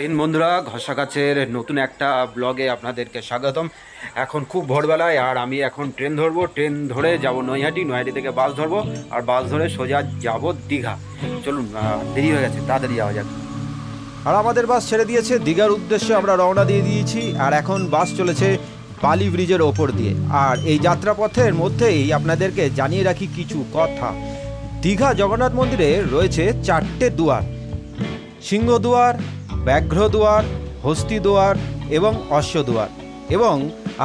হিন্দ বন্ধুরা, ঘষাগাছের নতুন একটা ব্লগে আপনাদেরকে স্বাগতম। এখন খুব ভোরবেলায় আর আমি এখন ট্রেন ধরবো। ট্রেন ধরে যাব নৈহাটি, নৈহাটি থেকে বাস ধরবো আর বাস ধরে সোজা যাব দীঘা। চলুন, দেরি হয়ে গেছে, তাড়াতাড়ি যাওয়া যাক। আর আমাদের বাস ছেড়ে দিয়েছে দীঘার উদ্দেশ্যে, আমরা রওনা দিয়ে দিয়েছি। আর এখন বাস চলেছে বালি ব্রিজের ওপর দিয়ে। আর এই যাত্রাপথের মধ্যেই আপনাদেরকে জানিয়ে রাখি কিছু কথা। দীঘা জগন্নাথ মন্দিরে রয়েছে 4টে দুয়ার: সিংহদুয়ার, ব্যাঘ্রদুয়ার, হস্তিদুয়ার এবং অশ্বদুয়ার। এবং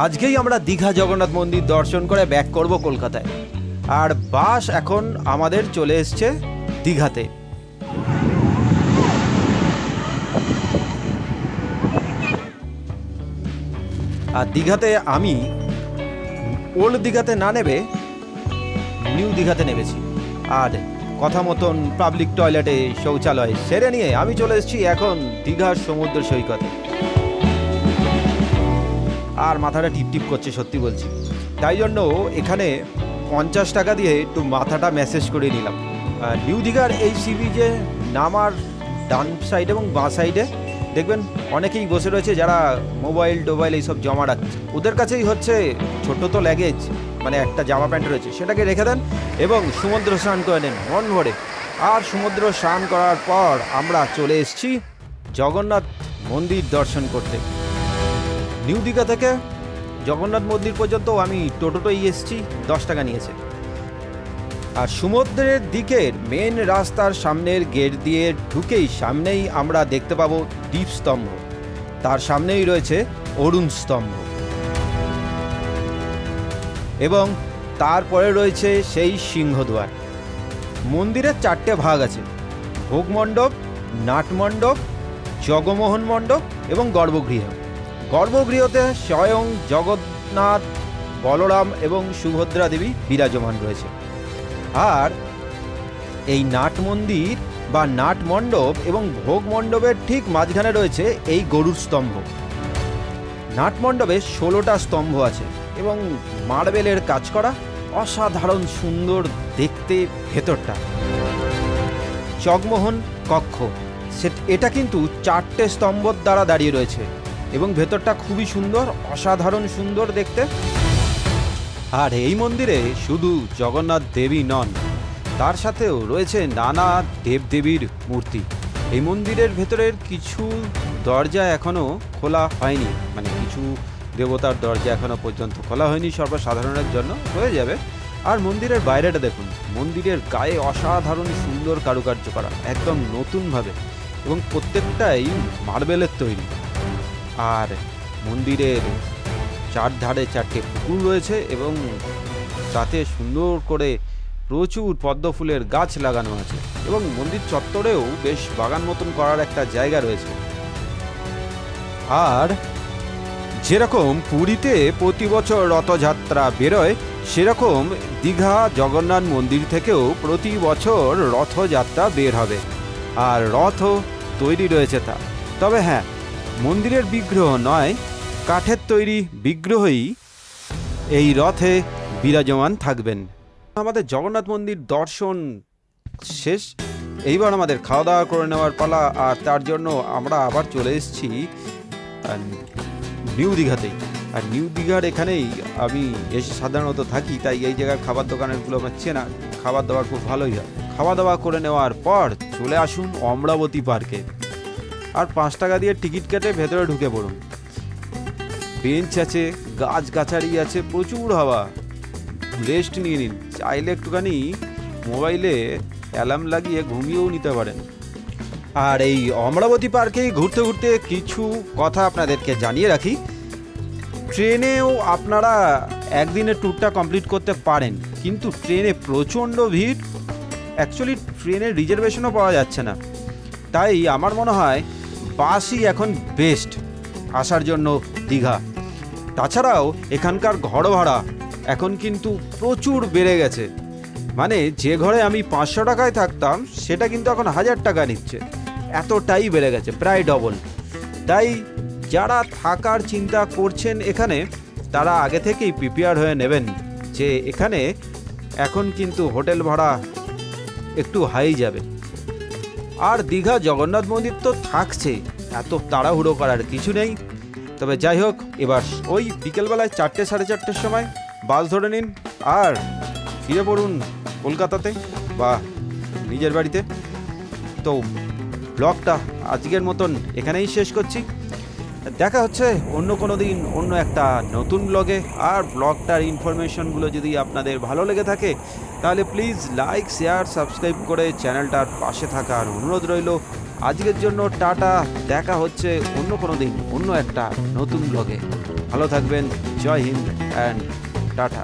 আজকেই আমরা দীঘা জগন্নাথ মন্দির দর্শন করে ব্যাক করব কলকাতায়। আর বাস এখন আমাদের চলে এসছে দীঘাতে। আর দীঘাতে আমি ওল্ড দীঘাতে না নেবে নিউ দীঘাতে নেমেছি। আর কথা মতন পাবলিক টয়লেটে শৌচালয় সেরে নিয়ে আমি চলে এসেছি এখন দীঘার সমুদ্র সৈকতে। আর মাথাটা টিপটিপ করছে, সত্যি বলছি। তাই জন্য এখানে 50 টাকা দিয়ে একটু মাথাটা ম্যাসেজ করে নিলাম। নিউ দীঘার এই সি বিচে নামার ডান সাইড এবং বাঁ সাইডে দেখবেন অনেকেই বসে রয়েছে যারা মোবাইল টোবাইল এইসব জমা রাখছে। ওদের কাছেই হচ্ছে ছোটো তো লাগেজ, মানে একটা জামা প্যান্ট রয়েছে, সেটাকে রেখে দেন এবং সমুদ্র স্নান করে নেন মন ভরে। আর সমুদ্র স্নান করার পর আমরা চলে এসেছি জগন্নাথ মন্দির দর্শন করতে। নিউ দীঘা থেকে জগন্নাথ মন্দির পর্যন্ত আমি টোটোতেই এসেছি, 10 টাকা নিয়েছে। আর সমুদ্রের দিকের মেন রাস্তার সামনের গেট দিয়ে ঢুকেই সামনেই আমরা দেখতে পাবো দীপস্তম্ভ, তার সামনেই রয়েছে অরুণ স্তম্ভ এবং তারপরে রয়েছে সেই সিংহদুয়ার। মন্দিরের 4টে ভাগ আছে: ভোগ মণ্ডপ, নাটমণ্ডপ, জগমোহন মণ্ডপ এবং গর্ভগৃহ। গর্ভগৃহতে স্বয়ং জগন্নাথ, বলরাম এবং সুভদ্রা দেবী বিরাজমান রয়েছে। আর এই নাট মন্দির বা নাট মণ্ডপ এবং ভোগ মণ্ডপের ঠিক মাঝখানে রয়েছে এই গরুর স্তম্ভ। নাট মণ্ডপে 16টা স্তম্ভ আছে এবং মার্বেলের কাজ করা, অসাধারণ সুন্দর দেখতে ভেতরটা। জগমোহন কক্ষ, এটা কিন্তু 4টে স্তম্ভর দ্বারা দাঁড়িয়ে রয়েছে এবং ভেতরটা খুবই সুন্দর, অসাধারণ সুন্দর দেখতে। আর এই মন্দিরে শুধু জগন্নাথ দেবী নন, তার সাথেও রয়েছে নানা দেবদেবীর মূর্তি। এই মন্দিরের ভেতরের কিছু দরজা এখনও খোলা হয়নি, মানে কিছু দেবতার দরজা এখনও পর্যন্ত খোলা হয়নি, সর্বসাধারণের জন্য হয়ে যাবে। আর মন্দিরের বাইরেটা দেখুন, মন্দিরের গায়ে অসাধারণ সুন্দর কারুকার্য করা, একদম নতুনভাবে, এবং প্রত্যেকটাই মার্বেলের তৈরি। আর মন্দিরের চারধারে 4টে পুকুর রয়েছে এবং তাতে সুন্দর করে প্রচুর পদ্ম ফুলের গাছ লাগানো আছে এবং মন্দির চত্বরেও বেশ বাগান মতন করার একটা জায়গা রয়েছে। আর যেরকম পুরীতে প্রতি বছর রথযাত্রা বেরোয়, সেরকম দীঘা জগন্নাথ মন্দির থেকেও প্রতি বছর রথযাত্রা বের হবে। আর রথও তৈরি রয়েছে তা। তবে হ্যাঁ, মন্দিরের বিগ্রহ নয়, কাঠের তৈরি বিগ্রহই এই রথে বিরাজমান থাকবেন। আমাদের জগন্নাথ মন্দির দর্শন শেষ, এইবার আমাদের খাওয়া দাওয়া করে নেওয়ার পালা। আর তার জন্য আমরা আবার চলে এসেছি নিউ দীঘাতেই। আর নিউ দীঘার এখানেই আমি এসে সাধারণত থাকি, তাই এই জায়গার খাবার দোকানেরগুলো আমার চেনা, খাবার দাবার খুব ভালোই হয়। খাওয়া দাওয়া করে নেওয়ার পর চলে আসুন অমরাবতী পার্কে। আর 5 টাকা দিয়ে টিকিট কেটে ভেতরে ঢুকে পড়ুন। বেঞ্চ আছে, গাছগাছালি আছে, প্রচুর হাওয়া, রেস্ট নিয়ে নিন। চাইলে একটুখানি মোবাইলে অ্যালার্ম লাগিয়ে ঘুমিয়েও নিতে পারেন। আর এই অমরাবতী পার্কেই ঘুরতে ঘুরতে কিছু কথা আপনাদেরকে জানিয়ে রাখি। ট্রেনেও আপনারা একদিনের ট্যুরটা কমপ্লিট করতে পারেন, কিন্তু ট্রেনে প্রচণ্ড ভিড়, অ্যাকচুয়ালি ট্রেনের রিজার্ভেশনও পাওয়া যাচ্ছে না। তাই আমার মনে হয় বাসই এখন বেস্ট আসার জন্য দীঘা। তাছাড়াও এখানকার ঘর ভাড়া এখন কিন্তু প্রচুর বেড়ে গেছে, মানে যে ঘরে আমি 500 টাকায় থাকতাম সেটা কিন্তু এখন 1000 টাকা নিচ্ছে, এতটাই বেড়ে গেছে, প্রায় ডবল। তাই যারা থাকার চিন্তা করছেন এখানে, তারা আগে থেকেই প্রিপেয়ার হয়ে নেবেন যে এখানে এখন কিন্তু হোটেল ভাড়া একটু হাই যাবে। আর দীঘা জগন্নাথ মন্দির তো থাকছে, এত তাড়াহুড়ো করার কিছু নেই। তবে যাই হোক, এবার ওই বিকেলবেলায় 4টে সাড়ে 4টের সময় বাস ধরে নিন আর ফিরে পড়ুন কলকাতাতে বা নিজের বাড়িতে। তো ব্লগটা আজকের মতন এখানেই শেষ করছি। দেখা হচ্ছে অন্য কোনো দিন অন্য একটা নতুন ব্লগে। আর ব্লগটার ইনফরমেশনগুলো যদি আপনাদের ভালো লেগে থাকে তাহলে প্লিজ লাইক, শেয়ার, সাবস্ক্রাইব করে চ্যানেলটার পাশে থাকার অনুরোধ রইল। আজকের জন্য টাটা, দেখা হচ্ছে অন্য কোনো দিন অন্য একটা নতুন ব্লগে। ভালো থাকবেন, জয় হিন্দ অ্যান্ড টাটা।